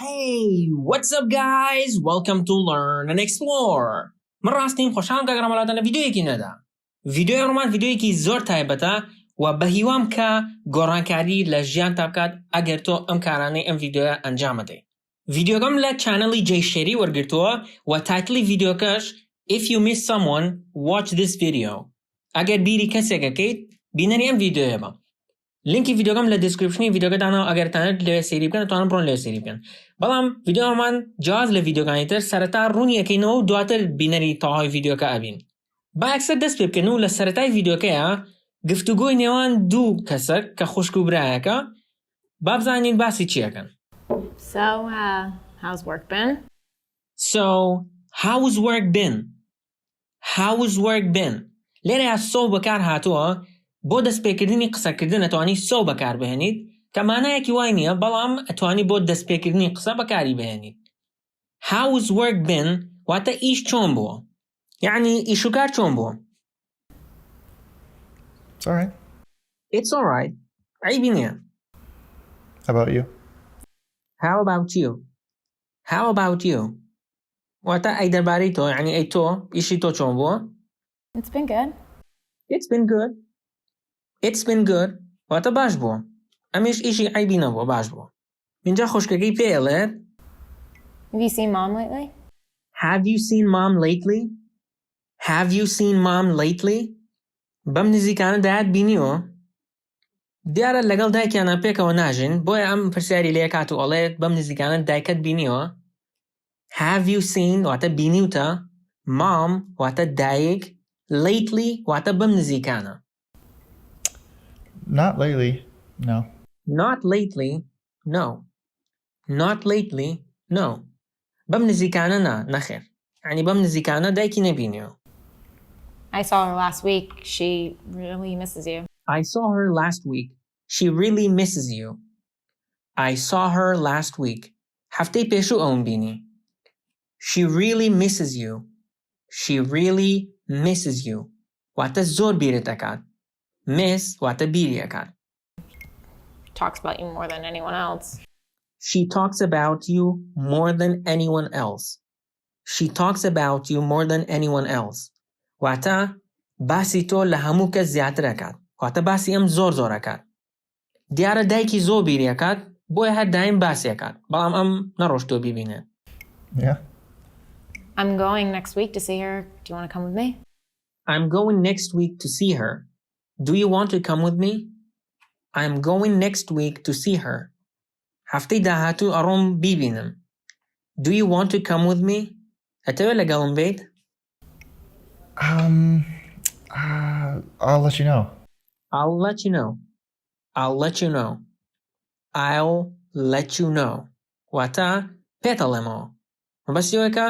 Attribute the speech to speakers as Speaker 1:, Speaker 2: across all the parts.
Speaker 1: Hey, what's up guys? Welcome to Learn&Explore. من ڕاستیم خۆشحالم کە گەڕامەڵاتە لە ڤیدیۆیەکی نەدا. ڤیدیۆی ڕۆمان ڤیدیۆیەکی زۆر تایبەتە و بە هیوام کە گۆڕانکاری لە ژیان تا بکات ئەگەر تۆ ئەم کارانەی ئەم ڤیدیۆیە ئەنجام بدەیت. ڤیدیۆکەم لە چانەڵی جێشێری وەرگرتووە و تایتڵی ڤیدیۆکەش If you miss someone, watch this video. ئەگەر بیری کەسێک ئەکەیت بنەری ئەم ڤیدیۆیە بە. لینکی ڤیدیۆکەم لە دیسکریپشنی ڤیدیۆکە داناوە ئەگەر تانەت لێوێ سێری بکەن توانن بڕۆن لێوێ سێری بکەن. بەڵام ڤیدیۆمان جیاواز لە ڤیدیۆکانی تر سەرەتا ڕوونی ئەکەینەوە و دواتر بنەری تەواوی ڤیدیۆکە ئەبین. با ئەکسەر دەست پێ بکەن و لە سەرەتای ڤیدیۆکەیە گفتوگۆی نێوان دوو کەسەک کە خوشک و برایەکە با بزانین باسی چیەکەن.
Speaker 2: How's work been?
Speaker 1: How's work been? How's work been? لێرەیە سۆ بەکار هاتووە بۆ دەستپێکردنی قسەکردن ئەتوانی سۆ بەکار بهێنیت کە مانایەکی وای نییە بەڵام ئەتوانی بۆ دەستپێکردنی قسە بەکاری بهێنیت. How's work been واتە ئیش چۆن بووە؟ یعنی ئیش و کار چۆن بووە؟
Speaker 3: It's alright.
Speaker 1: It's alright. عیبی نییە.
Speaker 3: How about you?
Speaker 1: How about you? How about you? واتە ئەی دەربارەی تۆ یعنی ئەی تۆ ئیشی تۆ چۆن بووە؟
Speaker 2: It's been good.
Speaker 1: It's been good. It's been good. واتە باش بووە. ئەمیش ئیشی عیبی نەبووە باش بووە. اینجا خوشکەکەی پێڵێت
Speaker 2: Have you seen mom lately?
Speaker 1: Have you seen mom lately? Have you seen mom lately? بەم نزیکانە دایات بینیوە؟ دیارە لەگەڵ دایکیانە پێکەوە ناژین بۆیە ئەم پرسیاری لێ کات و ئەڵێت بەم نزیکانە دایکت بینیوە؟ Have you seen واتە بینیوتە mom واتە دایک lately واتە بەم نزیکانە.
Speaker 3: Not lately, no.
Speaker 1: Not lately, no. Not lately, no. بەم نزیکانە نەخێر. یعنی بەم نزیکانە دایکی نەبینیوە.
Speaker 2: I saw her last week. She really misses you.
Speaker 1: I saw her last week. She really misses you. I saw her last week. هەفتەی پێشوو ئەوم بینی. She really misses you. She really misses you. واتە زۆر بیرت ئەکات. Miss واتە بیری ئەکات.
Speaker 2: Talks about you more than anyone else.
Speaker 1: She talks about you more than anyone else. She talks about you more than anyone else. واتە باسی تۆ لە هەموو کەس زیاتر ئەکات. واتە باسی ئەم زۆر ئەکات. دیارە دایکی زۆر بیری ئەکات بۆیە هەر دایم باسی ئەکات. بەڵام ئەم نەڕۆشتۆ بیبینێت.
Speaker 3: Yeah.
Speaker 2: I'm going next week to see her. Do you want to come with me?
Speaker 1: I'm going next week to see her. Do you want to come with me? I'm going next week to see her. هەفتەی داهاتوو ئەڕۆم بیبینم. Do you want to come with me? ئەتەوێت لەگەڵم بیت؟
Speaker 3: I'll let you know.
Speaker 1: I'll let you know. I'll let you know. I'll let you know. واتە پێتەڵێمەوە. مەبەستیەوەکە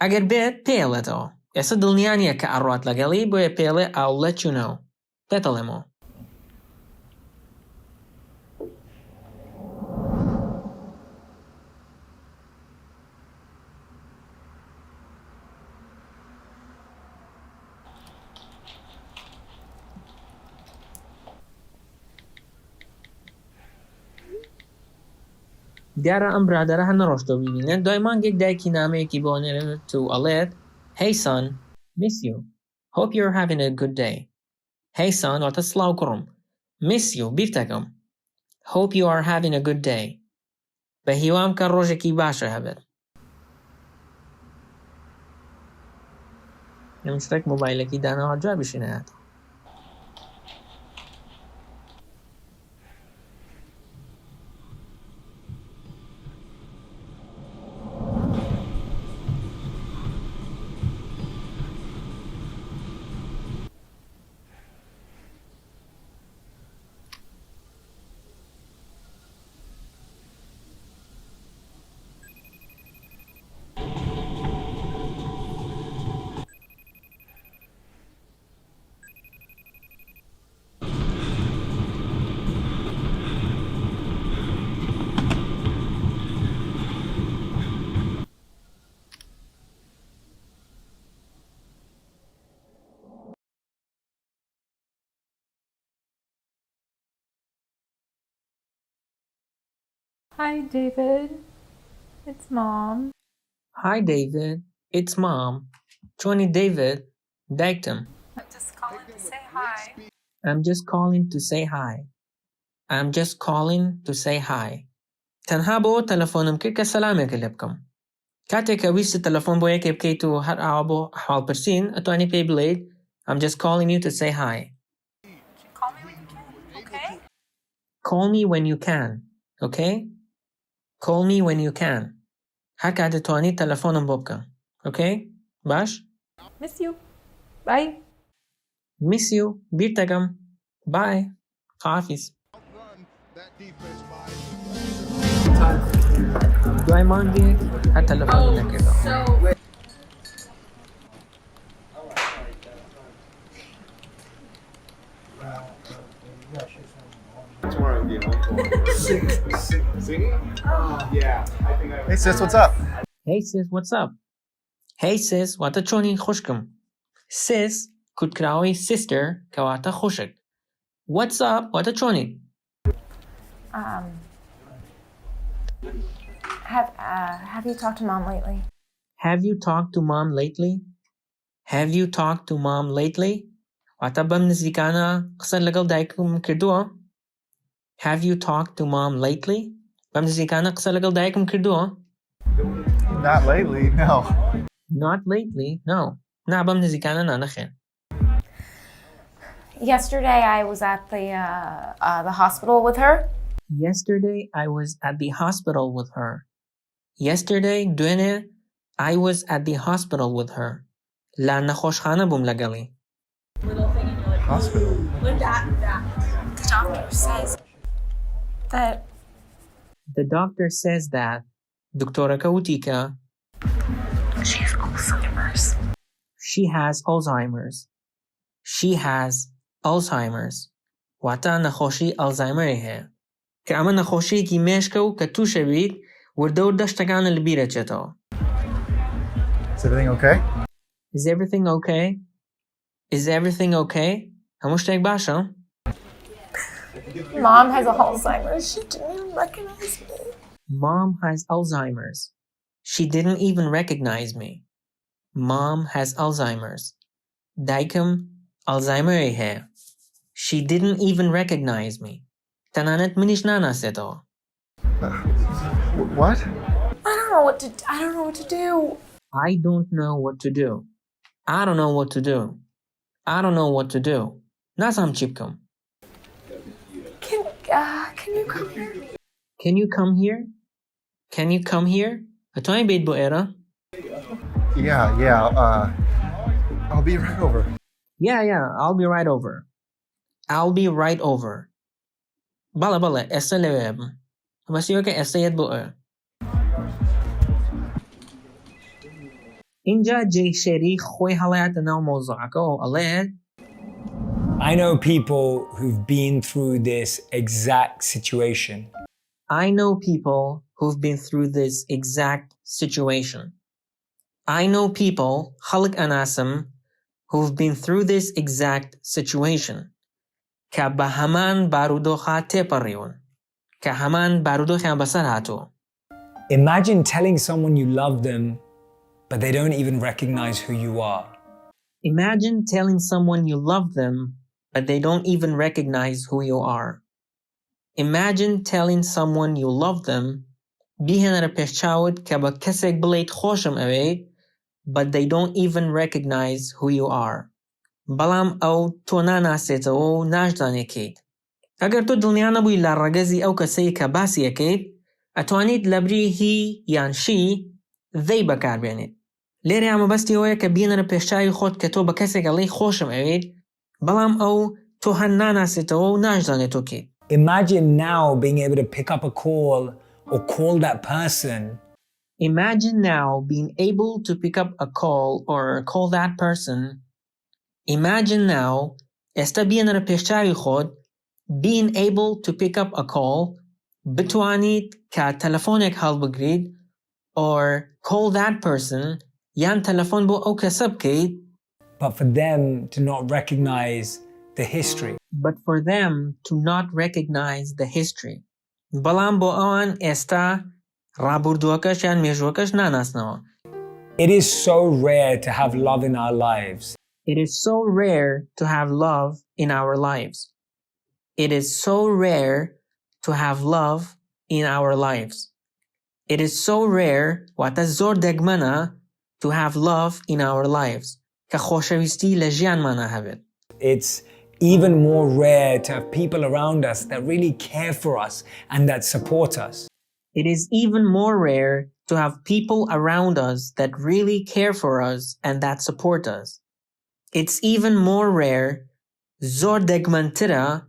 Speaker 1: ئەگەر بێت پێڵێتەوە. ئێستا دڵنیا نییە کە ئەڕوات لەگەڵی بۆیە پێڵێ I'll let you know. پێتەڵێمەوە. دیارە ئەم برادەرە هەر نەڕۆشتۆ ببینێت دوای مانگێک دایکی نامەیەکی بۆ نێرێت و ئەڵێت Hey son, miss you. Hope you're having a good day. Hey son واتە سڵاو کوڕم. Miss you بیرتەکەم. Hope you are having a good day. بە هیوام کە ڕۆژێکی باشە هەبێت. ئەم شتێک مۆبایلێکی داناوە جوابیشی نەهات.
Speaker 4: Hi, David.
Speaker 2: It's Mom.
Speaker 1: Hi David, it's Mom. Johnny David, دایکتم.
Speaker 2: I'm just calling to say hi.
Speaker 1: I'm just calling to say hi. I'm just calling to say hi. تەنها بۆ تەلەفۆنم کرد کە سەلامێکە لێ بکەم. کاتێککە ویست تەلەفۆن بۆ یەکێ بکەیت و هەر ئاوا بۆ هەواڵپرسین ئەتوانی پێی بڵێیت I'm just calling you to say hi.
Speaker 2: Call me when you can, okay?
Speaker 1: Call me when you can, okay? Call me when you can. هەر کاتێ توانیت تەلەفۆنم بۆ بکە. Okay? باش؟
Speaker 2: Miss you. Bye.
Speaker 1: Miss you. بیر دەکەم. Bye. خافیز. دوای مانگێک هەر تەلەفۆنم نەکردەوە.
Speaker 3: Hey sis, what's up?
Speaker 1: Hey sis, what's up? Hey sis, واتە چۆنی خوشکم. Sis کوتکراوەی sister کەواتە خوشک. What's up واتە چۆنی.
Speaker 2: Have you talked to Mom lately?
Speaker 1: Have you talked to mom lately? Have you talked to mom lately? واتە بەم نزیکانە قسە لەگەڵ دایکم کردووە. Have you talked to mom lately? بەم نزیکانە قسە لەگەڵ دایکم کردووە.
Speaker 3: Not lately, no.
Speaker 1: Not lately, no. نا بەم نزیکانە نانەخێن.
Speaker 2: Yesterday I was at the hospital with her.
Speaker 1: Yesterday I was at the hospital with her. Yesterday دوێنێ I was at the hospital with her. لا نەخۆشخانە بووم لەگەڵی.
Speaker 3: Hospital.
Speaker 2: The doctor says that
Speaker 1: The doctor says that دکتۆرەکە وتی کە
Speaker 2: she has Alzheimer's.
Speaker 1: She has Alzheimer's. She has Alzheimer's. واتە نەخۆشی ئەلزایمەری هەیە. کە ئەمە نەخۆشیەکی مێشکە و کە تووشە بیت وردە وردە شتەکانە لە بیرەچێتەوە.
Speaker 3: Is everything okay?
Speaker 1: Is everything okay? Is everything okay? هەموو شتێک باشە؟
Speaker 2: Mom has Alzheimer's. She didn't even recognize me.
Speaker 1: Mom has Alzheimer's. She didn't even recognize me. Mom has Alzheimer's. دایکم ئەلزایمەری هەیە. She didn't even recognize me. تەنانەت منیش ناناسێتەوە.
Speaker 3: What?
Speaker 2: I don't know what to do.
Speaker 1: I don't know what to do. I don't know what to do. I don't know what to do. نازانم چی بکەم.
Speaker 2: Can you come here?
Speaker 1: Can you come here? Can you come here? ئەتوانی بیت بۆ ئێرە؟
Speaker 3: Yeah, I'll be right over.
Speaker 1: Yeah, I'll be right over. I'll be right over. بەڵێ ئێستا لەوێ بم. بەسیوەکە ئێستا یەت بۆ ئێرە. اینجا جێی شێری خۆی هەڵەیەتە ناو مۆزوعەکەەوە ئەڵێت
Speaker 4: I know people who've been through this exact situation.
Speaker 1: I know people who've been through this exact situation. I know people خەڵک ئەناسم who've been through this exact situation. کە بە هەمان بارودۆخە تێپەڕیون. کە هەمان بارودۆخیان بەسەر هاتووە.
Speaker 4: Imagine telling someone you love them, but they don't even recognize who you are.
Speaker 1: Imagine telling someone you love them, but they don't even recognize who you are. Imagine telling someone you love them, بیهێنەرە پێشچاوت کە بە کەسێک بڵێیت خۆشم ئەوێت, but they don't even recognize who you are. بەڵام ئەو تۆ ناناسێتەوە و ناشدانێکیت. ئەگەر تۆ دڵنیا نەبووی لە ڕەگەزی ئەو کەسەی کە باسی یەکەیت، ئەتوانیت لەبری هی یان شی they بەکاربێنیت. لێرە مەبەستیەوەیە کە بینەرە پێشچاوی خۆت کە تۆ بە کەسێک ئەڵێی خۆشم ئەوێت، بەڵام ئەو تۆ هەر ناناسێتەوە و ناشدانێت تۆ کیت.
Speaker 4: Imagine now being able to pick up a call or call that person.
Speaker 1: Imagine now being able to pick up a call or call that person. Imagine now ئێستا بینەرە پێشچاوی خۆت being able to pick up a call بتوانیت کە تەلەفۆنێک هەڵبگریت or call that person یان تەلەفۆن بۆ ئەو کەسە بکەیت
Speaker 4: but for them to not recognize the history.
Speaker 1: بەڵام بۆ ئەوان ئێستا ڕابردووەکەش یان مێژووەکەش ناناسنەوە.
Speaker 4: It is so rare to have love in our lives.
Speaker 1: It is so rare to have love in our lives. It is so rare to have love in our lives. It is so rare واتە زۆر دەگمەنە to have love in our lives کە خۆشەویستی لە ژیانمانە هەبێت.
Speaker 4: It's even more rare to have people around us that really care for us and that support us.
Speaker 1: It is even more rare to have people around us that really care for us and that support us. It's even more rare, زۆر دەگمەنترە,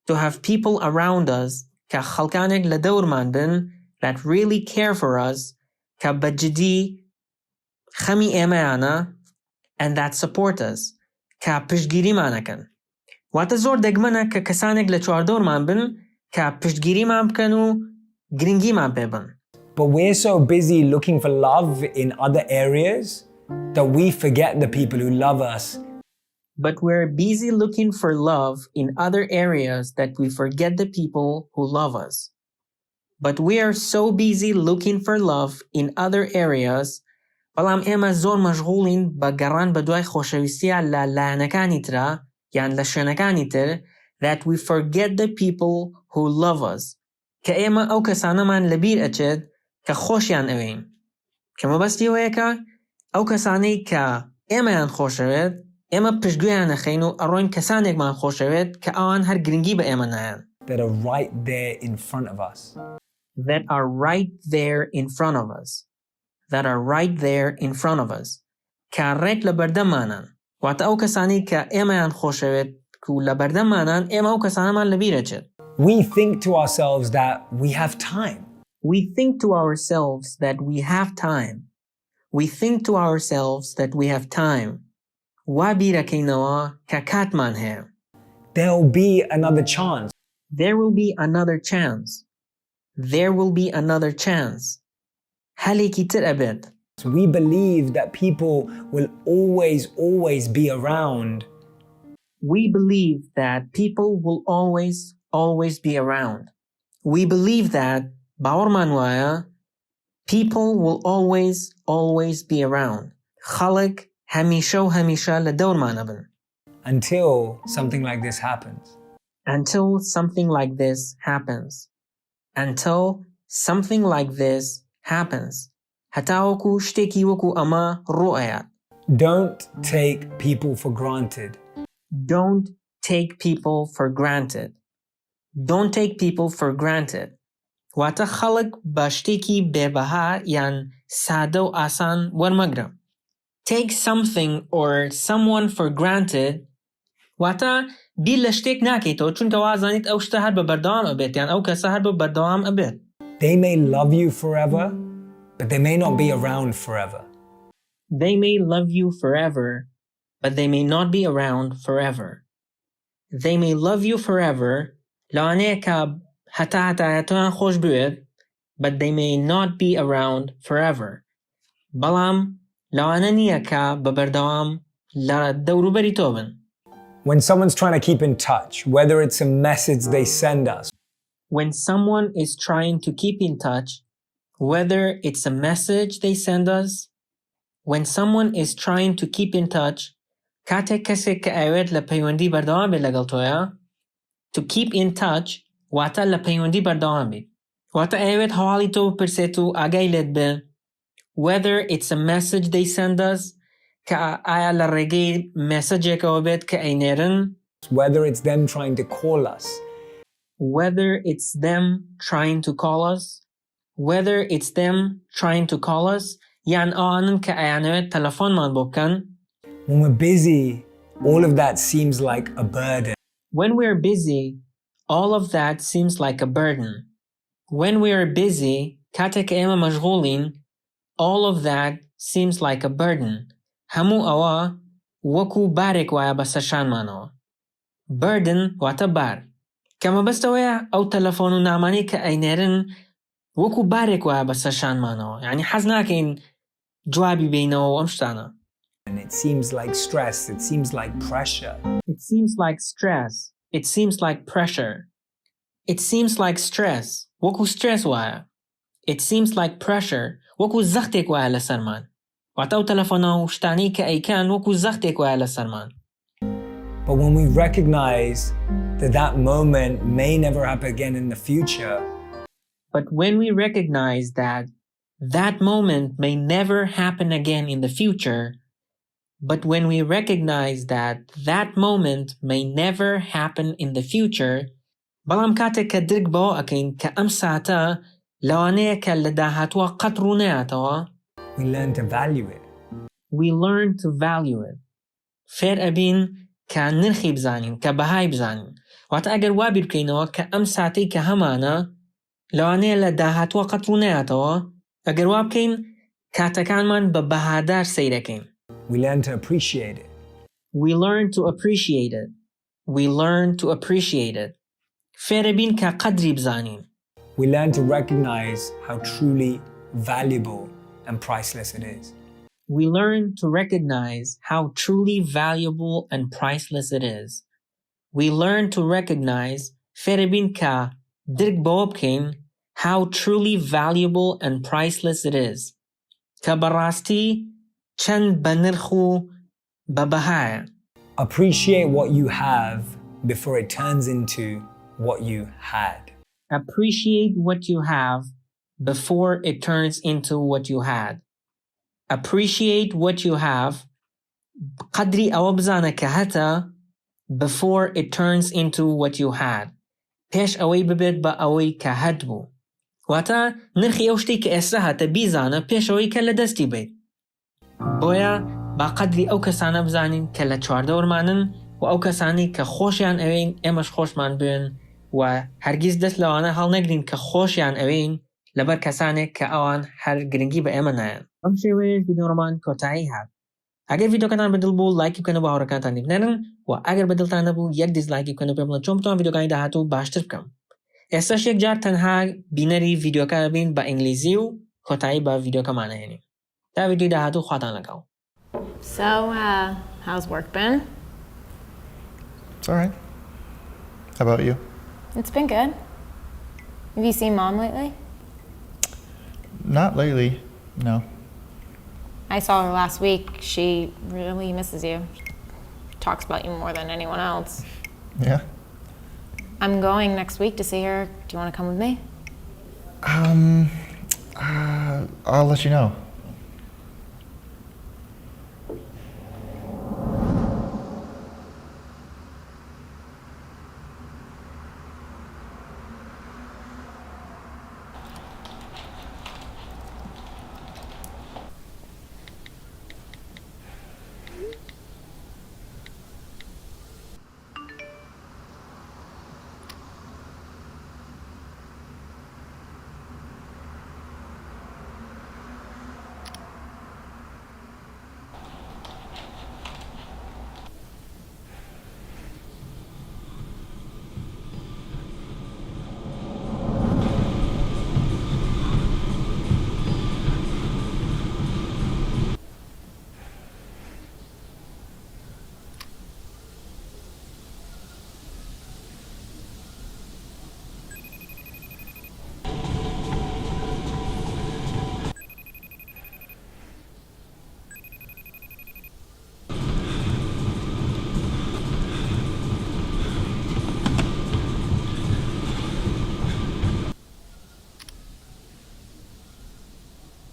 Speaker 1: to have people around us کە خەڵکانێک لە دەورمان بن that really care for us کە بەجددی خەمی ئێمەیانە and that support us کە پشتگیریمانەکەن. واتە زۆر دەگمەنە کە کەسانێک لە چواردۆرمان بن کە پشتگیریمان بکەن و گرنگیمان پێ بن.
Speaker 4: But we're so busy looking for love in other areas that we forget the people who love us.
Speaker 1: But we're busy looking for love in other areas that we forget the people who love us. But we are so busy looking for love in other areas بەڵام ئێمە زۆر مەشغوڵین بە گەڕان بە دوای خۆشەویستیە لە لایەنەکانی ترە یان لە شوێنەکانی تر that we forget the people who love us کە ئێمە ئەو کەسانەمان لەبیر ئەچێت کە خۆشیان ئەوەین کە مەبەستی ئەوەیەکە ئەو کەسانەی کە ئێمەیان خۆشەوێت ئێمە پشتگوێیان نەخەین و ئەڕۆین کەسانێکمان خۆشەوێت کە ئەوان هەر گرنگی بە ئێمە نایەن.
Speaker 4: That are right there in front of us.
Speaker 1: That are right there in front of us. That are right there in front of us. کە ڕێک لە بەردەمانان. واتە ئەو کەسانی کە ئێمەیان خۆشەوێت و لە بەردەمانان ئێمە ئەو کەسانەمان لەبیر ئەچێت.
Speaker 4: We think to ourselves that we have time.
Speaker 1: We think to ourselves that we have time. We think to ourselves that we have time. وا بیرەکەینەوە کە کاتمان هەیە.
Speaker 4: There will be another chance.
Speaker 1: There will be another chance. There will be another chance. هەلێکی تر ئەبێت.
Speaker 4: We believe that people will always be around.
Speaker 1: We believe that people will always be around. We believe that باوەڕمان وایە people will always be around. خەڵک هەمیشە و هەمیشە لە دەورمانە بن.
Speaker 4: Until something like this happens.
Speaker 1: Until something like this happens. Until something like this happens. هەتا وەکو شتێکی وەکو ئەمە ڕوئەیە.
Speaker 4: Don't take people for granted.
Speaker 1: Don't take people for granted. Don't take people for granted. واتە خەڵک بە شتێکی بێبەها یان سادە و ئاسان وەرمەگرە. Take something or someone for granted واتە بیر لە شتێک ناکەیتەوە چونکە وازانیت ئەو شتە هەر بە بەردەوام ئەبێت یان ئەو کەسە هەر بە بەردەوام ئەبێت.
Speaker 4: They may love you forever, but they may not be around forever.
Speaker 1: They may love you forever, but they may not be around forever. They may love you forever لەوانەیە کە هەتا هەتایەتیان خۆش بوێت but they may not be around forever. بەڵام لەوانە نییە کە بە بەردەوام لە دەوروبەری تۆ بن.
Speaker 4: When someone's trying to keep in touch, whether it's a message they send us.
Speaker 1: When someone is trying to keep in touch, whether it's a message they send us, when someone is trying to keep in touch, کاتێک کەسێک کە ئەوێت لە پەیوەندی بەردەوام بێت لەگەڵ تۆیە، to keep in touch واتە لە پەیوەندی بەردەوام بیت. واتە ئەوێت هەواڵی تۆ بپرسێت و ئاگای لێت بێ. Whether it's a message they send us, کە ئایا لە ڕێگەی مێسەجێکەوە بێت کە ئەینێرن.
Speaker 4: Whether it's them trying to call us.
Speaker 1: Whether it's them trying to call us. Whether it's them trying to call us. یان ئەوانن کە ئەیانەوێت تەلەفۆنمان بۆ بکەن.
Speaker 4: When we're busy, all of that seems like a burden.
Speaker 1: When we're busy, all of that seems like a burden. When we are busy, کاتێک ئێمە مەشغوڵین, all of that seems like a burden. هەموو ئەوە وەکو بارێک وایە بەسەر شانمانەوە. Burden واتە بار. کە مەبەستەوەیە ئەو تەلەفۆن و نامانەی کە ئەینێرن وەکو بارێک وایە بەسەر شانمانەوە. یعنی حەز ناکەین جوابی بینەوە ئەم شتانە.
Speaker 4: And it seems like stress, it seems like pressure.
Speaker 1: It seems like stress. It seems like pressure. It seems like stress. وەکو stress وایە. It seems like pressure وەکو زەختێک وایە لەسەرمان. واتە ئەو تەلەفۆنە و شتانەی کە ئەیکەن وەکو زەختێک وایە لەسەرمان.
Speaker 4: But when we recognize that that moment may never happen again in the future,
Speaker 1: But when we recognize that that moment may never happen again in the future, but when we recognize that that moment may never happen in the future, بەڵام کاتێک کە درک بەوە ئەکەین کە ئەم ساتە لەوانەیە کە لە داهاتووە قەت ڕوو نەیاتەوە،
Speaker 4: we learn to value it.
Speaker 1: we learn to value it. فێر ئەبین کە نرخی بزانین، کە بەهای بزانین. واتە ئەگەر وا بیر بکەینەوە کە ئەم ساتەی کە هەمانە لەوانەیە لە داهاتووە قەت ڕوو نەیاتەوە، ئەگەر وا بکەین کاتەکانمان بە بەهادار سەیرەکەین.
Speaker 4: We learn to appreciate it.
Speaker 1: We learn to appreciate it. We learn to appreciate it. فێرە بین کە قەدری بزانین.
Speaker 4: We learn to recognize how truly valuable and priceless it is.
Speaker 1: We learn to recognize how truly valuable and priceless it is. We learn to recognize فێرە بین کە درک بەوە بکەین how truly valuable and priceless it is. کە بەڕاستی چەند بە نرخ و بە بەهایە.
Speaker 4: Appreciate what you have before it turns into what you had.
Speaker 1: Appreciate what you have before it turns into what you had. Appreciate what you have قدری ئەوە بزانە کە هەتە before it turns into what you had. پێش ئەوەی ببێت بە ئەوەی کە هەت بوو. واتە نرخی ئەو شتێک کە ئێستا هەتە بیزانە پێش ئەوەی کە لە دەستی بێت. بۆیە با قدری ئەو کەسانە بزانین کە لە چواردەوەرمانن و ئەو کەسانی کە خۆشیان ئەوەین ئێمەش خۆشمان بێن و هەرگیز دەست لەوانە هەڵ نەگرین کە خۆشیان ئەوەین لەبەر کەسانێک کە ئەوان هەر گرنگی بە ئێمە نایەن. ئەم شێوەیەش ڤیدیۆڕۆمان کۆتایی هات. ئەگەر ڤیدیۆکەتان بەدڵ بوو لایکی بکەنە بە هاوڕێکانتانی بنێرن و ئەگەر بەدڵتان نەبوو یەک دیزلایکی بکەنە پێ بڵێن چۆن بتوان ڤیدیۆکانی داهاتوو باشتر بکەم. ئێستاش یەک جار تەنها بنەری ڤیدیۆکە بین بە ئینگلیزی و کۆتایی بە ڤیدیۆکەمانە هێنین. تا ڤیدیۆی داهاتوو خواتان لەگەڵ.
Speaker 2: So, how's work been?
Speaker 3: It's all right. How about you?
Speaker 2: It's been good. Have you seen Mom lately?
Speaker 3: Not lately, no.
Speaker 2: I saw her last week. She really misses you. Talks about you more than anyone else.
Speaker 3: Yeah?
Speaker 2: I'm going next week to see her. Do you want to come with me?
Speaker 3: I'll let you know.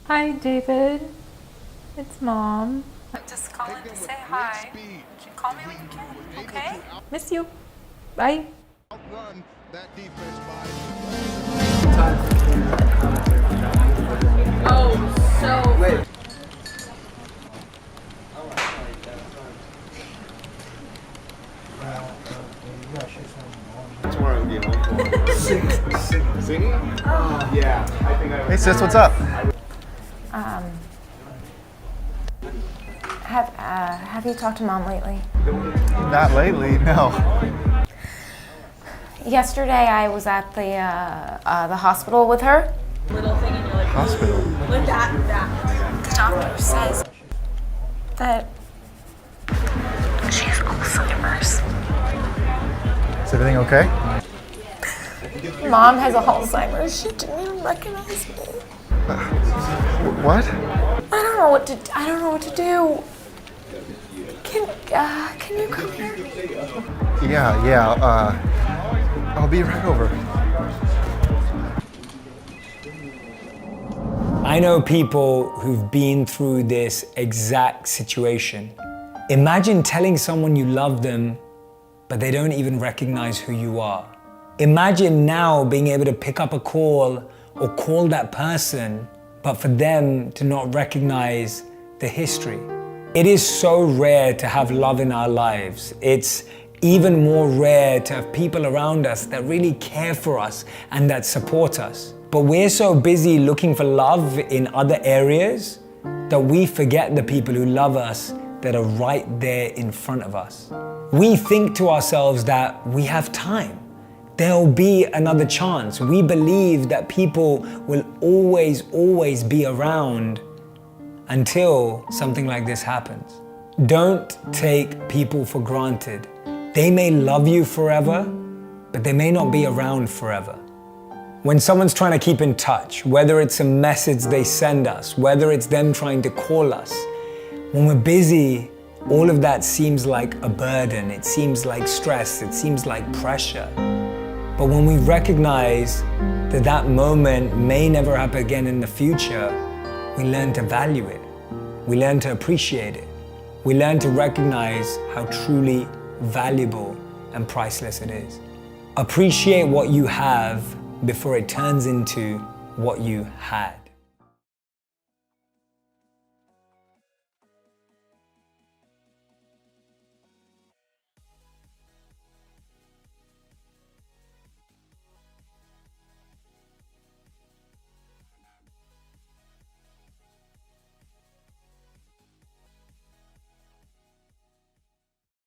Speaker 5: Hi, David. It's Mom. I'm just calling to say hi. You call me when you can, okay? Miss you. Bye.
Speaker 6: Outrun that defense by
Speaker 5: Oh, so... Wait.
Speaker 6: singing? Yeah, I think I
Speaker 3: Hey sis, what's up?
Speaker 2: Have you talked to Mom lately?
Speaker 3: Not lately, no.
Speaker 2: Yesterday I was at the hospital with her.
Speaker 5: Little thing and you're like,
Speaker 3: Hospital.
Speaker 5: with that.
Speaker 2: The doctor says that she has Alzheimer's.
Speaker 3: Is everything okay?
Speaker 2: Mom has Alzheimer's. She didn't even recognize me.
Speaker 3: What?
Speaker 5: I don't know what to do. Can you come here?
Speaker 3: Yeah. I'll be right over.
Speaker 4: I know people who've been through this exact situation. Imagine telling someone you love them, but they don't even recognize who you are. Imagine now being able to pick up a call or call that person, but for them to not recognize the history. It is so rare to have love in our lives. It's even more rare to have people around us that really care for us and that support us. But we're so busy looking for love in other areas that we forget the people who love us that are right there in front of us. We think to ourselves that we have time. There'll be another chance. We believe that people will always be around until something like this happens. Don't take people for granted. They may love you forever, but they may not be around forever. When someone's trying to keep in touch, whether it's a message they send us, whether it's them trying to call us, when we're busy, all of that seems like a burden, it seems like stress, it seems like pressure. But when we recognize that that moment may never happen again in the future, we learn to value it. We learn to appreciate it. We learn to recognize how truly valuable and priceless it is. Appreciate what you have before it turns into what you had.